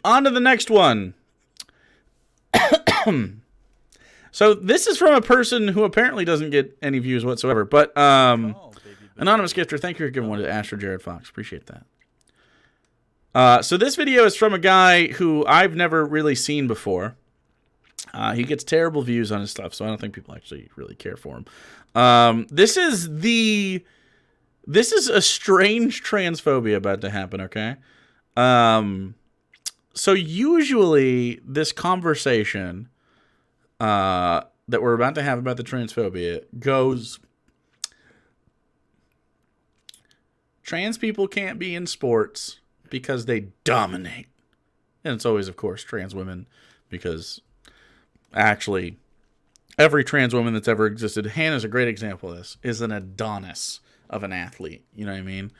On to the next one. So this is from a person who apparently doesn't get any views whatsoever. But anonymous gifter, thank you for giving one to Astro Jared Fox. Appreciate that. So this video is from a guy who I've never really seen before. He gets terrible views on his stuff, so I don't think people actually really care for him. This is a strange transphobia about to happen, okay? So usually this conversation that we're about to have about the transphobia goes, trans people can't be in sports because they dominate. And it's always, of course, trans women, because actually every trans woman that's ever existed, Hannah's a great example of this, is an Adonis of an athlete. You know what I mean?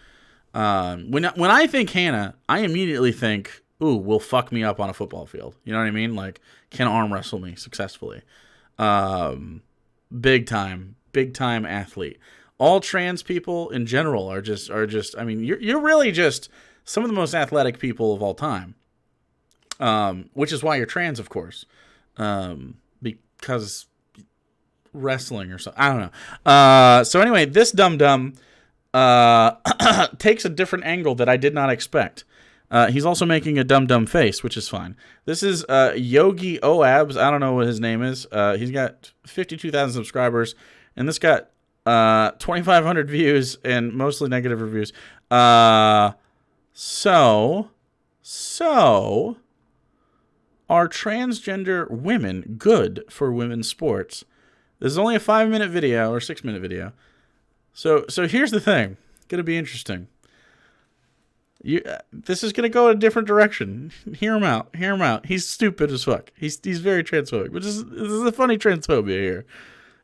When I think Hannah, I immediately think, ooh, will fuck me up on a football field. You know what I mean? Like, can arm wrestle me successfully. Big time athlete. All trans people in general are just, I mean, you're really just some of the most athletic people of all time. Which is why you're trans, of course. Because wrestling or something. I don't know. So anyway, this dum-dum takes a different angle that I did not expect. He's also making a dumb face, which is fine. This is Yogi Oabs. I don't know what his name is. He's got 52,000 subscribers, and this got 2,500 views and mostly negative reviews. So are transgender women good for women's sports? This is only a 5-minute video or 6-minute video. So here's the thing. It's gonna be interesting. This is gonna go in a different direction. Hear him out. He's stupid as fuck. He's very transphobic, but this is a funny transphobia here.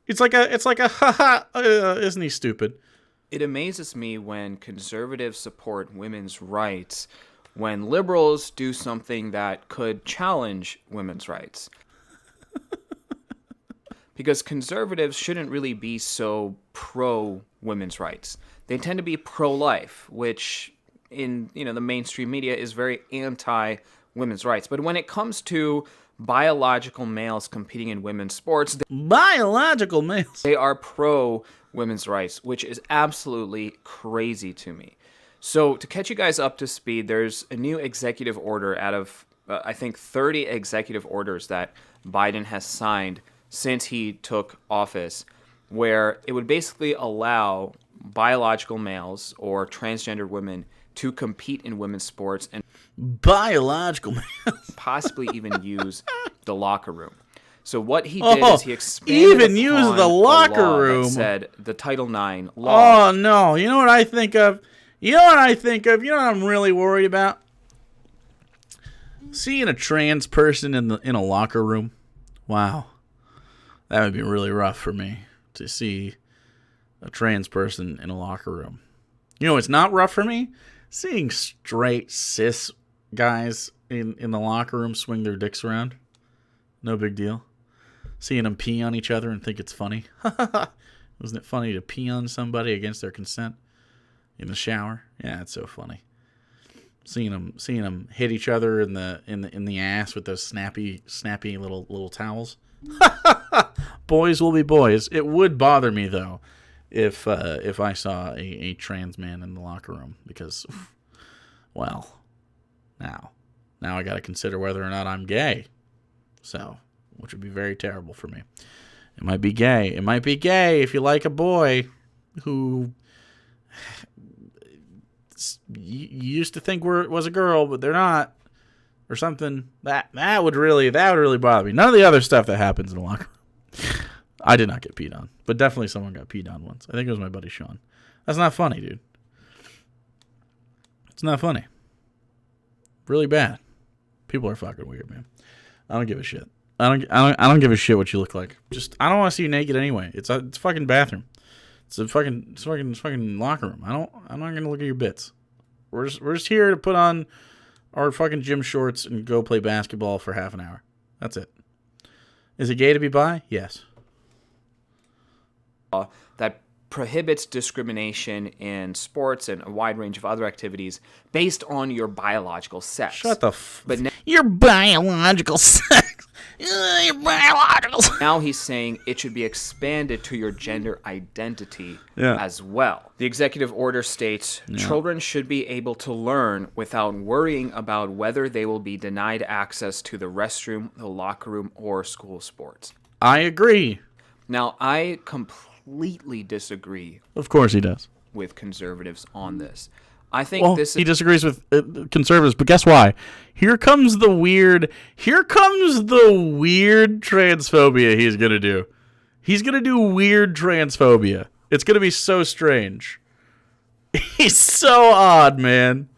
It's like a haha. Isn't he stupid? It amazes me when conservatives support women's rights when liberals do something that could challenge women's rights. Because conservatives shouldn't really be so pro women's rights. They tend to be pro-life, which in the mainstream media is very anti women's rights. But when it comes to biological males competing in women's sports, biological males, they are pro women's rights, which is absolutely crazy to me. So to catch you guys up to speed, there's a new executive order out of, I think, 30 executive orders that Biden has signed since he took office, where it would basically allow biological males or transgender women to compete in women's sports and biological males possibly even use the locker room. So what he did is he expanded the locker room. That said the Title IX law. Oh no! You know what I think of? You know what I'm really worried about? Seeing a trans person in a locker room. Wow, that would be really rough for me to see a trans person in a locker room. You know, it's not rough for me. Seeing straight cis guys in the locker room swing their dicks around. No big deal. Seeing them pee on each other and think it's funny. Wasn't it funny to pee on somebody against their consent in the shower? Yeah, it's so funny. Seeing them hit each other in the ass with those snappy little towels. Boys will be boys. It would bother me though if I saw a trans man in the locker room, because, well, now I got to consider whether or not I'm gay. So, which would be very terrible for me. It might be gay. It might be gay if you like a boy who you used to think was a girl, but they're not, or something. That would really bother me. None of the other stuff that happens in the locker room. I did not get peed on, but definitely someone got peed on once. I think it was my buddy Sean. That's not funny, dude. It's not funny. Really bad. People are fucking weird, man. I don't give a shit. I don't give a shit what you look like. Just, I don't want to see you naked anyway. It's a fucking bathroom. It's a fucking locker room. I'm not gonna look at your bits. We're just here to put on our fucking gym shorts and go play basketball for half an hour. That's it. Is it gay to be bi? Yes. That prohibits discrimination in sports and a wide range of other activities based on your biological sex. Shut the But your biological sex. Your biological sex. now he's saying it should be expanded to your gender identity Yeah. as well. The executive order states children should be able to learn without worrying about whether they will be denied access to the restroom, the locker room, or school sports. I agree. Now, I completely disagree Of course he does. with conservatives on this. I think Well, this he is disagrees with conservatives, but guess why? Here comes the weird transphobia he's going to do. He's going to do weird transphobia. It's going to be so strange. He's so odd, man.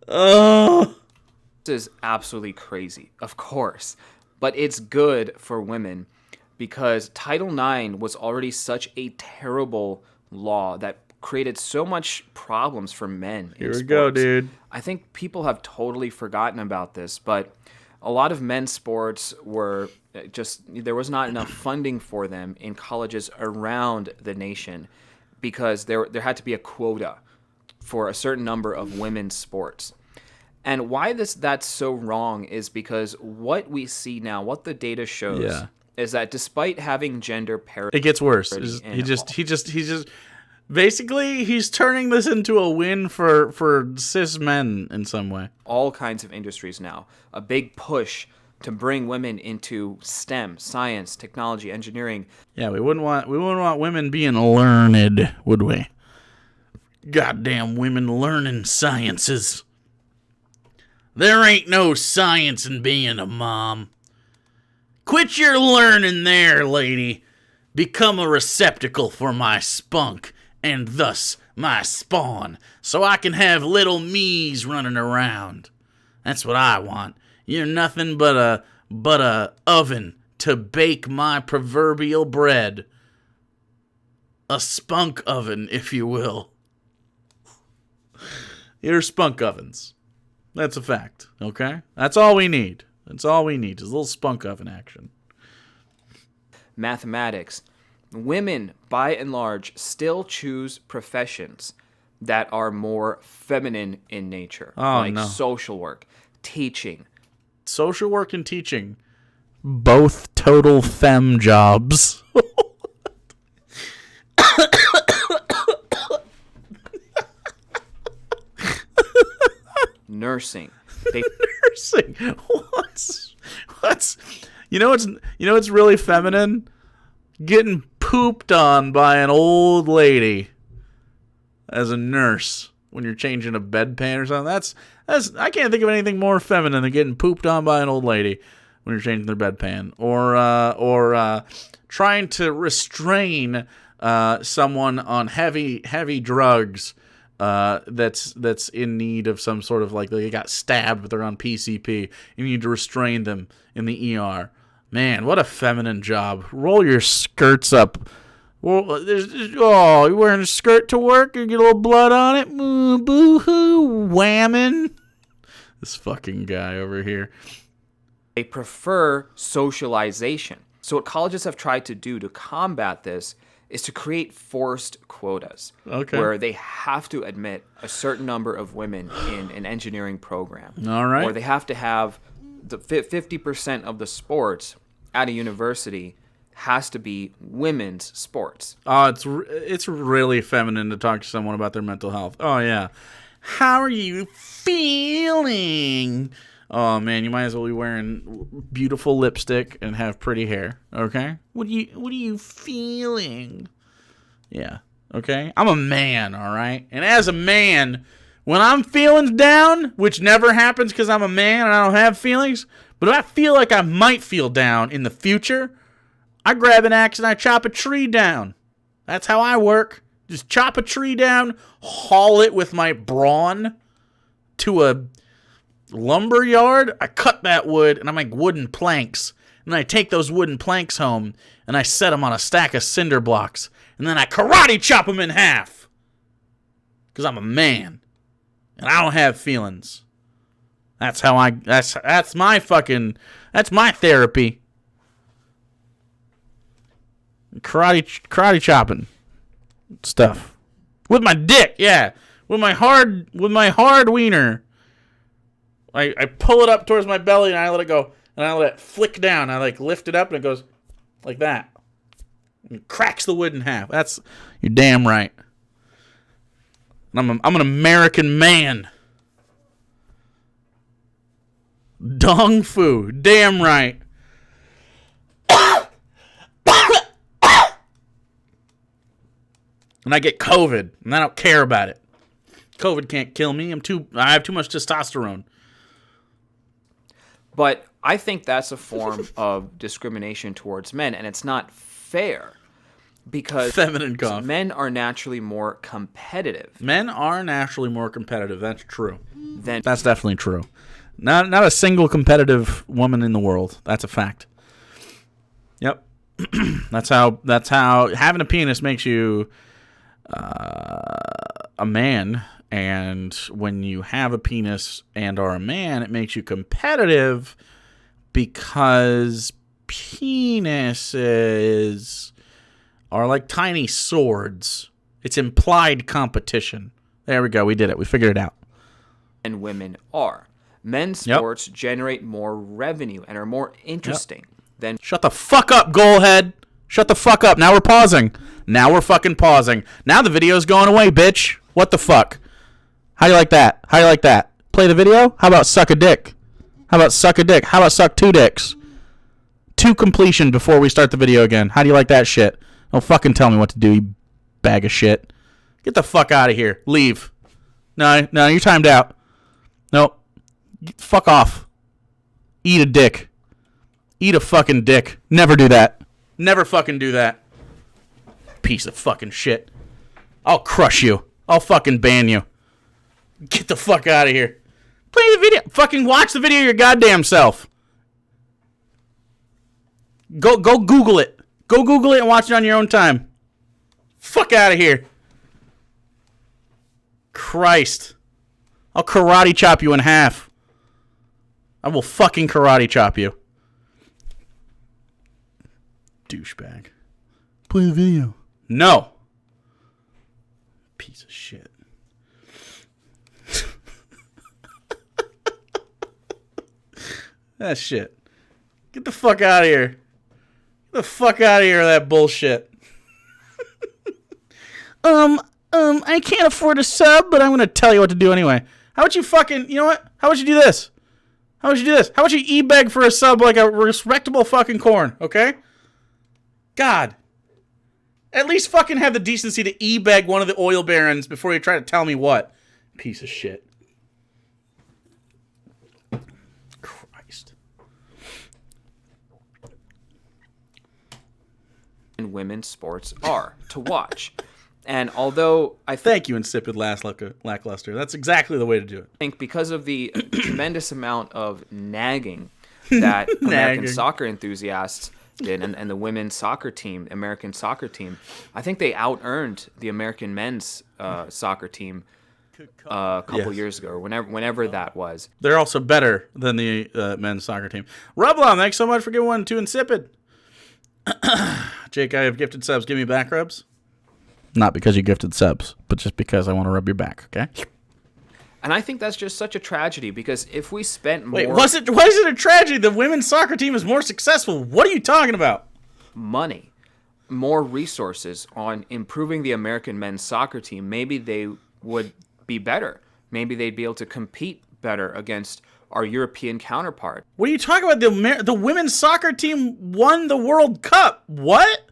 Oh. This is absolutely crazy, of course, but it's good for women because Title IX was already such a terrible law that created so much problems for men. Here we go, dude. I think people have totally forgotten about this, but a lot of men's sports were just, there was not enough funding for them in colleges around the nation because there had to be a quota for a certain number of women's sports. And why that's so wrong is because what we see now, what the data shows, is that despite having gender parity, it gets worse. He just basically he's turning this into a win for cis men in some way. all kinds of industries now, a big push to bring women into STEM, science, technology, engineering. Yeah, we wouldn't want women being learned, would we? Goddamn women learning sciences. There ain't no science in being a mom. Quit your learning there, lady. Become a receptacle for my spunk, and thus my spawn, so I can have little me's running around. That's what I want. You're nothing but a oven to bake my proverbial bread. A spunk oven, if you will. You're spunk ovens. That's a fact, okay? That's all we need. That's all we need is a little spunk oven action. Mathematics. Women, by and large, still choose professions that are more feminine in nature, like social work, teaching. Social work and teaching, both total femme jobs. Nursing. Nursing. What's you know what's really feminine? Getting pooped on by an old lady as a nurse when you're changing a bedpan or something. That's I can't think of anything more feminine than getting pooped on by an old lady when you're changing their bedpan, or trying to restrain someone on heavy drugs that's in need of some sort of, like, they got stabbed but they're on PCP. You need to restrain them in the ER. Man, what a feminine job. Roll your skirts up. Well, you're wearing a skirt to work? You get a little blood on it? Boo-hoo, whamming. This fucking guy over here. They prefer socialization. So what colleges have tried to do to combat this is to create forced quotas, where they have to admit a certain number of women in an engineering program. All right. Or they have to have the 50% of the sports at a university has to be women's sports. Oh, it's really feminine to talk to someone about their mental health. Oh, yeah. How are you feeling? Oh, man, you might as well be wearing beautiful lipstick and have pretty hair, okay? What are you feeling? Yeah, okay? I'm a man, all right? And as a man, when I'm feeling down, which never happens because I'm a man and I don't have feelings, but if I feel like I might feel down in the future, I grab an axe and I chop a tree down. That's how I work. Just chop a tree down, haul it with my brawn to a lumber yard. I cut that wood and I make wooden planks. And then I take those wooden planks home and I set them on a stack of cinder blocks. And then I karate chop them in half. Because I'm a man. And I don't have feelings. That's how that's my therapy. karate chopping stuff with my dick. Yeah, with my hard wiener. I pull it up towards my belly and I let it go, and I let it flick down. I like lift it up and it goes like that. And cracks the wood in half. You're damn right. And I'm an American man. Dong fu, damn right. And I get COVID, and I don't care about it. COVID can't kill me. I have too much testosterone. But I think that's a form of discrimination towards men, and it's not fair because Feminine cough. Men are naturally more competitive. Men are naturally more competitive. That's true. That's definitely true. Not a single competitive woman in the world. That's a fact. Yep. That's how having a penis makes you a man, and when you have a penis and are a man, it makes you competitive because penises are like tiny swords. It's implied competition. There we go. We did it. We figured it out. And women are. Men's sports generate more revenue and are more interesting than... Shut the fuck up, goalhead. Shut the fuck up. Now we're pausing. Now we're fucking pausing. Now the video's going away, bitch. What the fuck? How you like that? How you like that? Play the video? How about suck a dick? How about suck a dick? How about suck 2 dicks? 2 completion before we start the video again. How do you like that shit? Don't fucking tell me what to do, you bag of shit. Get the fuck out of here. Leave. No, you're timed out. Nope. Fuck off. Eat a dick. Eat a fucking dick. Never do that. Never fucking do that. Piece of fucking shit. I'll crush you. I'll fucking ban you. Get the fuck out of here. Play the video. Fucking watch the video your goddamn self. Go Google it. Go Google it and watch it on your own time. Fuck out of here. Christ. I'll karate chop you in half. I will fucking karate chop you. Douchebag. Play the video. No. Piece of shit. That shit. Get the fuck out of here. Get the fuck out of here with that bullshit. I can't afford a sub, but I'm going to tell you what to do anyway. How about you fucking, you know what? How about you do this? How about you do this? How about you e-beg for a sub like a respectable fucking corn, okay? God. At least fucking have the decency to e-beg one of the oil barons before you try to tell me what. Piece of shit. Christ. And women's sports are to watch. And although I thank you, insipid lackluster. That's exactly the way to do it. I think because of the tremendous amount of nagging that American soccer enthusiasts did, and the women's soccer team, American soccer team, I think they out-earned the American men's soccer team a couple years ago, or whenever that was. They're also better than the men's soccer team. Rublon, thanks so much for giving one to Insipid. Jake, I have gifted subs. Give me back rubs. Not because you gifted subs, but just because I want to rub your back, okay? And I think that's just such a tragedy, because if we spent more... Wait, why is it a tragedy? The women's soccer team is more successful. What are you talking about? Money, more resources on improving the American men's soccer team, maybe they would be better. Maybe they'd be able to compete better against our European counterpart. What are you talking about? The women's soccer team won the World Cup. What?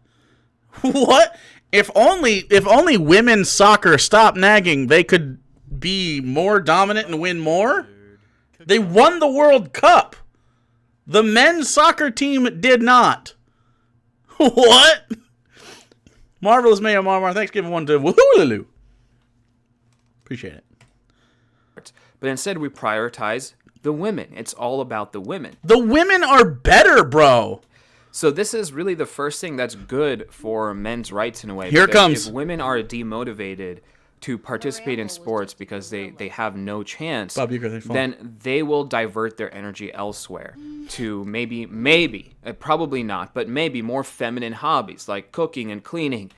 What? If only women's soccer stopped nagging, they could be more dominant and win more. They won the World Cup. The men's soccer team did not. What? Marvelous Mayo Marmar. Thanks for giving one to Woohoo. Appreciate it. But instead we prioritize the women. It's all about the women. The women are better, bro. So this is really the first thing that's good for men's rights in a way. Here it comes. If women are demotivated to participate in sports because they have no chance, Bob Uecker, they fall. then they will divert their energy elsewhere to maybe, probably not, but maybe more feminine hobbies like cooking and cleaning.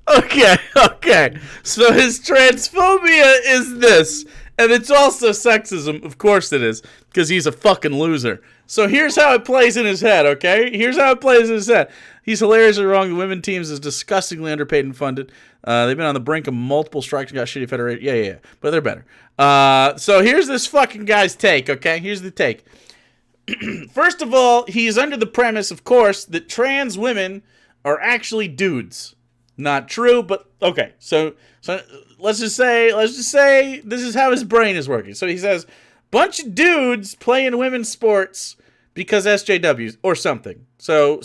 Okay. So his transphobia is this, and it's also sexism. Of course it is, because he's a fucking loser. So here's how it plays in his head, okay? Here's how it plays in his head. He's hilariously wrong. The women teams is disgustingly underpaid and funded. They've been on the brink of multiple strikes and got shitty federation. Yeah. But they're better. So here's this fucking guy's take, okay? Here's the take. First of all, he's under the premise, of course, that trans women are actually dudes. Not true, but okay. So let's just say this is how his brain is working. So he says, bunch of dudes playing women's sports because SJWs or something. So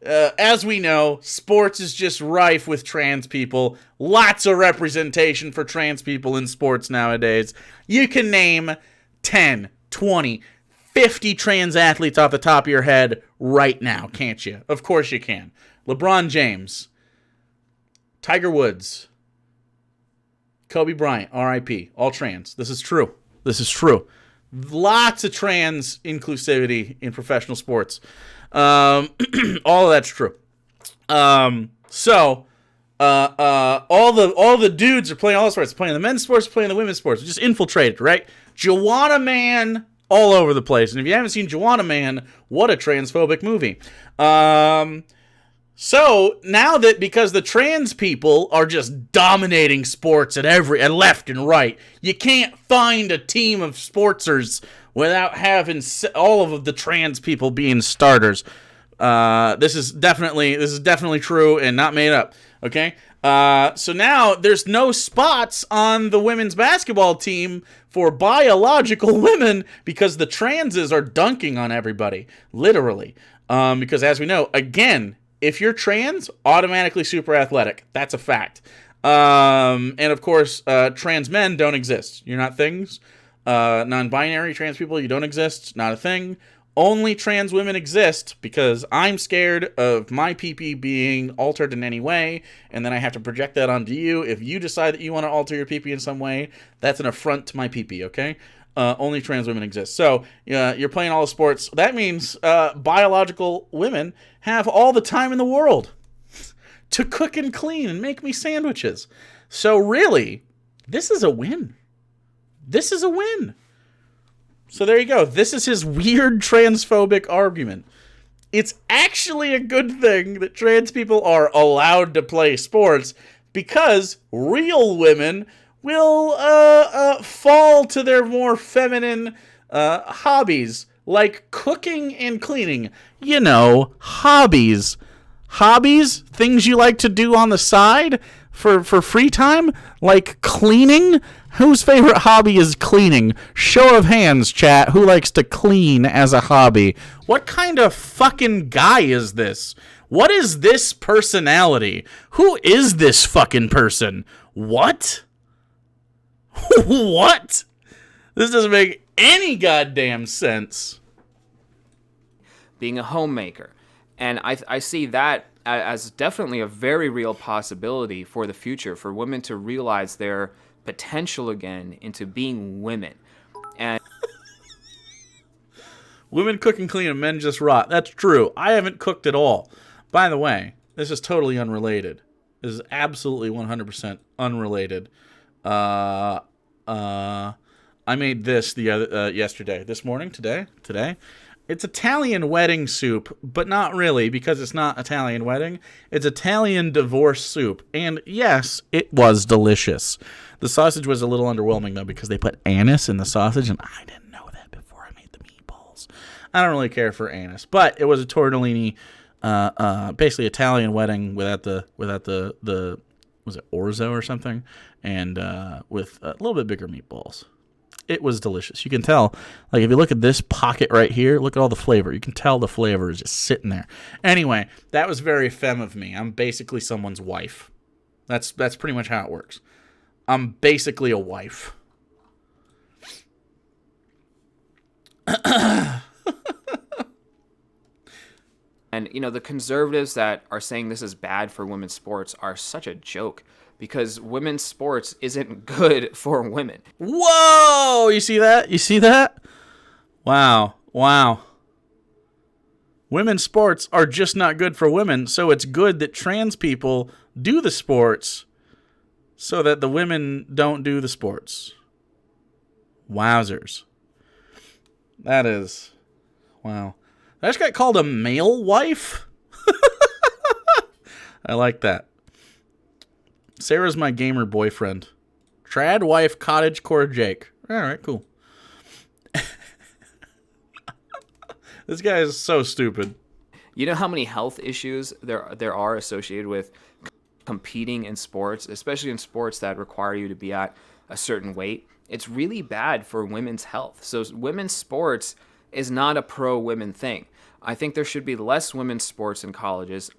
as we know, sports is just rife with trans people. Lots of representation for trans people in sports nowadays. You can name 10, 20, 50 trans athletes off the top of your head right now, can't you? Of course you can. LeBron James, Tiger Woods, Kobe Bryant, R.I.P., all trans. This is true. Lots of trans inclusivity in professional sports. All of that's true. All the dudes are playing all the sports. Playing the men's sports, playing the women's sports. Just infiltrated, right? Joanna Man all over the place. And if you haven't seen Joanna Man, what a transphobic movie. So now that because the trans people are just dominating sports at left and right, you can't find a team of sportsers without having all of the trans people being starters. This is definitely true and not made up. Okay. So now there's no spots on the women's basketball team for biological women because the transes are dunking on everybody, literally. Because as we know, again, if you're trans, automatically super athletic. That's a fact. And of course, trans men don't exist. You're not things. Non-binary trans people, you don't exist. Not a thing. Only trans women exist because I'm scared of my pee-pee being altered in any way, and then I have to project that onto you. If you decide that you want to alter your pee-pee in some way, that's an affront to my pee-pee, okay? Only trans women exist. So you're playing all the sports. That means biological women have all the time in the world to cook and clean and make me sandwiches. So really, this is a win. This is a win. So there you go. This is his weird transphobic argument. It's actually a good thing that trans people are allowed to play sports because real women will fall to their more feminine hobbies like cooking and cleaning. You know, hobbies. Hobbies? Things you like to do on the side for free time? Like cleaning? Whose favorite hobby is cleaning? Show of hands, chat. Who likes to clean as a hobby? What kind of fucking guy is this? What is this personality? Who is this fucking person? What? What? This doesn't make any goddamn sense. Being a homemaker. And I see that as definitely a very real possibility for the future, for women to realize their potential again into being women. And women cook and clean and men just rot. That's true. I haven't cooked at all. By the way, this is totally unrelated. This is absolutely 100% unrelated. I made this yesterday. This morning? Today? It's Italian wedding soup, but not really, because it's not Italian wedding. It's Italian divorce soup. And yes, it was delicious. The sausage was a little underwhelming, though, because they put anise in the sausage, and I didn't know that before I made the meatballs. I don't really care for anise, but it was a tortellini, basically Italian wedding without the was it orzo or something, and with a little bit bigger meatballs. It was delicious. You can tell, like, if you look at this pocket right here, look at all the flavor. You can tell the flavor is just sitting there. Anyway, that was very femme of me. I'm basically someone's wife. That's pretty much how it works. I'm basically a wife. And, the conservatives that are saying this is bad for women's sports are such a joke because women's sports isn't good for women. Whoa! You see that? You see that? Wow. Wow. Women's sports are just not good for women, so it's good that trans people do the sports so that the women don't do the sports. Wowzers. That is... Wow. I just got called a male wife? I like that. Sarah's my gamer boyfriend. Trad wife, cottagecore Jake. All right, cool. This guy is so stupid. You know how many health issues there are associated with competing in sports, especially in sports that require you to be at a certain weight? It's really bad for women's health. So women's sports is not a pro-women thing. I think there should be less women's sports in colleges.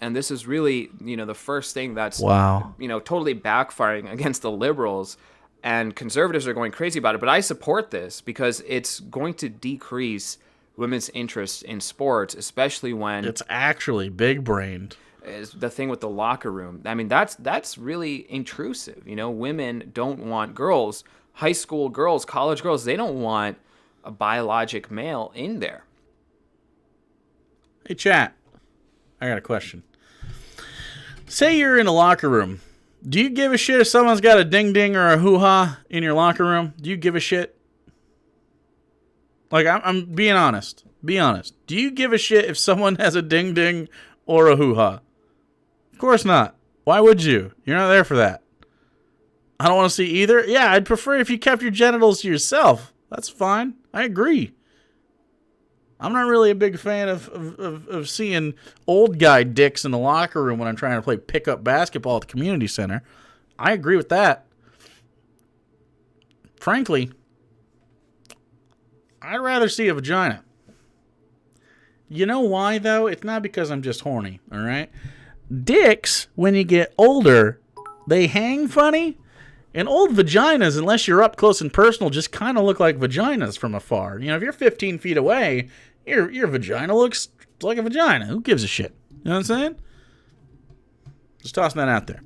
And this is really, the first thing that's, totally backfiring against the liberals. And conservatives are going crazy about it. But I support this because it's going to decrease women's interest in sports, especially when... It's actually big-brained. Is the thing with the locker room. I mean, that's really intrusive. Women don't want girls, high school girls, college girls, they don't want a biologic male in there. Hey, chat. I got a question. Say you're in a locker room. Do you give a shit if someone's got a ding-ding or a hoo-ha in your locker room? Do you give a shit? Like, I'm being honest. Be honest. Do you give a shit if someone has a ding-ding or a hoo-ha? Of course not. Why would you? You're not there for that. I don't want to see either. Yeah, I'd prefer if you kept your genitals to yourself. That's fine. I agree. I'm not really a big fan of seeing old guy dicks in the locker room when I'm trying to play pickup basketball at the community center. I agree with that. Frankly, I'd rather see a vagina. You know why, though? It's not because I'm just horny, all right? Dicks, when you get older, they hang funny. And old vaginas, unless you're up close and personal, just kind of look like vaginas from afar. If you're 15 feet away, your vagina looks like a vagina. Who gives a shit? You know what I'm saying? Just tossing that out there.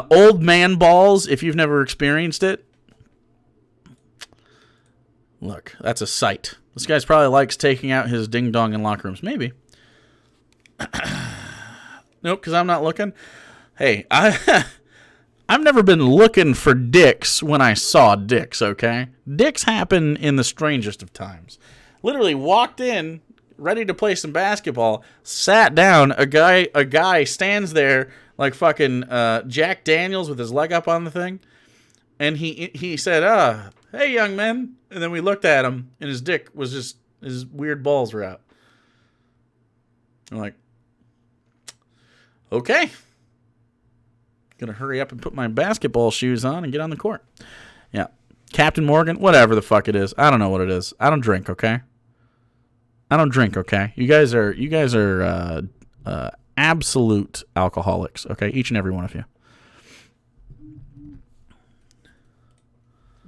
Old man balls, if you've never experienced it. Look, that's a sight. This guy probably likes taking out his ding-dong in locker rooms. Maybe. Nope, because I'm not looking. Hey, I've never been looking for dicks when I saw dicks, okay? Dicks happen in the strangest of times. Literally walked in, ready to play some basketball, sat down, a guy stands there like fucking Jack Daniels with his leg up on the thing, and he said, hey, young man. And then we looked at him, and his dick was just, his weird balls were out. I'm like, okay. Gonna hurry up and put my basketball shoes on and get on the court. Yeah. Captain Morgan, whatever the fuck it is. I don't know what it is. I don't drink, okay? I don't drink, okay? You guys are absolute alcoholics, okay? Each and every one of you.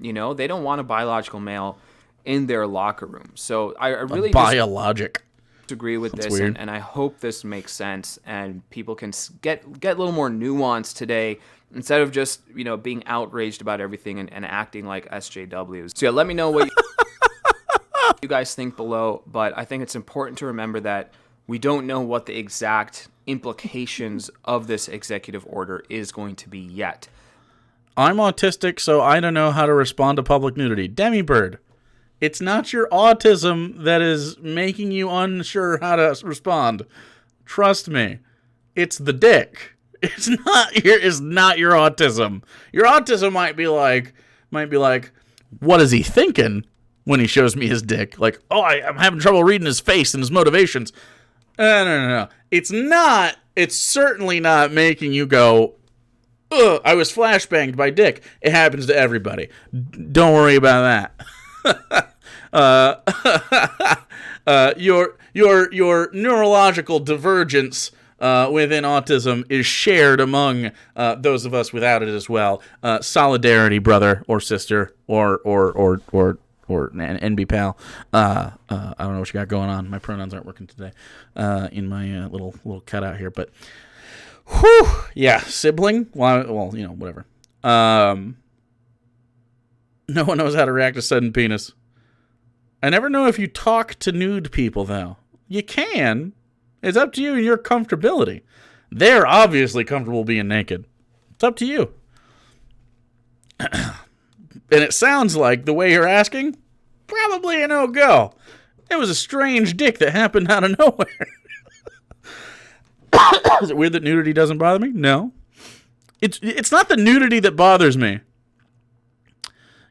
They don't want a biological male in their locker room. So I really biologic. Disagree with That's this, weird. and I hope this makes sense and people can get a little more nuance today instead of just being outraged about everything and acting like SJWs. So yeah, let me know what you guys think below, but I think it's important to remember that we don't know what the exact implications of this executive order is going to be yet. I'm autistic, so I don't know how to respond to public nudity. Demibird. It's not your autism that is making you unsure how to respond. Trust me. It's the dick. It's not your autism. Your autism might be like, what is he thinking when he shows me his dick? Like, I'm having trouble reading his face and his motivations. No. It's certainly not making you go, ugh, I was flashbanged by dick. It happens to everybody. Don't worry about that. Your neurological divergence within autism is shared among those of us without it as well. Solidarity, brother or sister or or NB pal. I don't know what you got going on. My pronouns aren't working today in my little cutout here, but whew, yeah, sibling. Well, you know, whatever. No one knows how to react to sudden penis. I never know if you talk to nude people, though. You can. It's up to you and your comfortability. They're obviously comfortable being naked. It's up to you. And it sounds like the way you're asking, probably a no-go. It was a strange dick that happened out of nowhere. Is it weird that nudity doesn't bother me? No. It's not the nudity that bothers me.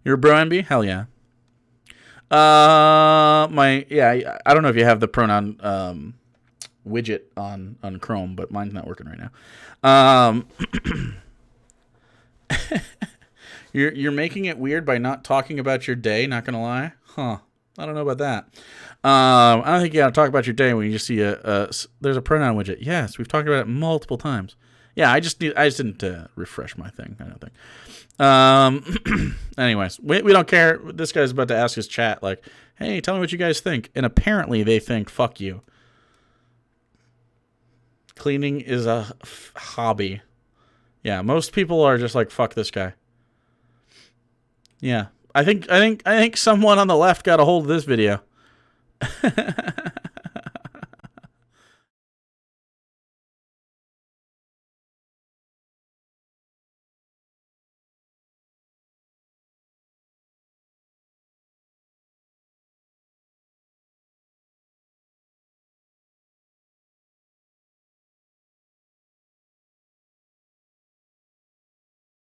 You're a bro MB? Hell yeah. I don't know if you have the pronoun widget on Chrome, but mine's not working right now. You're making it weird by not talking about your day, not gonna lie. Huh. I don't know about that. I don't think you gotta talk about your day when you just see there's a pronoun widget. Yes, we've talked about it multiple times. Yeah, I just didn't refresh my thing, I don't think. Anyways, we don't care. This guy's about to ask his chat, like, hey, tell me what you guys think. And apparently they think, fuck you. Cleaning is a hobby. Yeah, most people are just like, fuck this guy. Yeah. I think someone on the left got a hold of this video.